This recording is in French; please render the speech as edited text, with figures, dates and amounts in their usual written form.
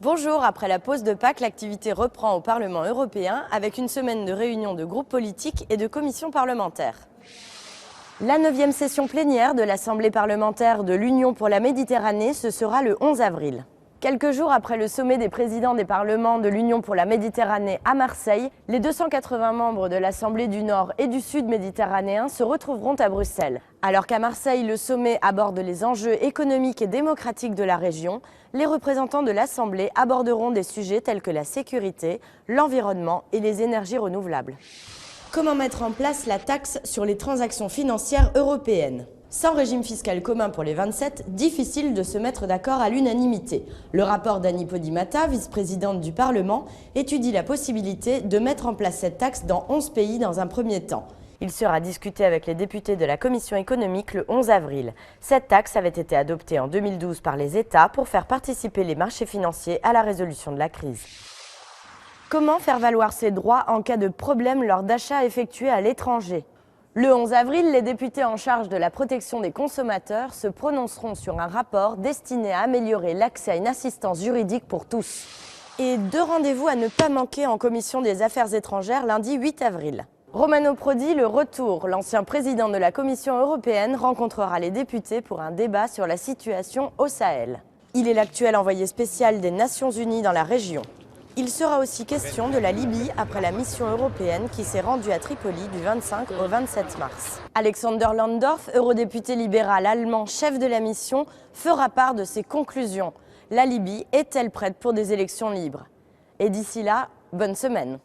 Bonjour, après la pause de Pâques, l'activité reprend au Parlement européen avec une semaine de réunions de groupes politiques et de commissions parlementaires. La 9e session plénière de l'Assemblée parlementaire de l'Union pour la Méditerranée, ce sera le 11 avril. Quelques jours après le sommet des présidents des parlements de l'Union pour la Méditerranée à Marseille, les 280 membres de l'Assemblée du Nord et du Sud méditerranéen se retrouveront à Bruxelles. Alors qu'à Marseille, le sommet aborde les enjeux économiques et démocratiques de la région, les représentants de l'Assemblée aborderont des sujets tels que la sécurité, l'environnement et les énergies renouvelables. Comment mettre en place la taxe sur les transactions financières européennes ? Sans régime fiscal commun pour les 27, difficile de se mettre d'accord à l'unanimité. Le rapport d'Annie Podimata, vice-présidente du Parlement, étudie la possibilité de mettre en place cette taxe dans 11 pays dans un premier temps. Il sera discuté avec les députés de la Commission économique le 11 avril. Cette taxe avait été adoptée en 2012 par les États pour faire participer les marchés financiers à la résolution de la crise. Comment faire valoir ses droits en cas de problème lors d'achats effectués à l'étranger ? Le 11 avril, les députés en charge de la protection des consommateurs se prononceront sur un rapport destiné à améliorer l'accès à une assistance juridique pour tous. Et 2 rendez-vous à ne pas manquer en commission des affaires étrangères lundi 8 avril. Romano Prodi, le retour, l'ancien président de la Commission européenne, rencontrera les députés pour un débat sur la situation au Sahel. Il est l'actuel envoyé spécial des Nations Unies dans la région. Il sera aussi question de la Libye après la mission européenne qui s'est rendue à Tripoli du 25 au 27 mars. Alexander Landorf, eurodéputé libéral allemand, chef de la mission, fera part de ses conclusions. La Libye est-elle prête pour des élections libres ? Et d'ici là, bonne semaine.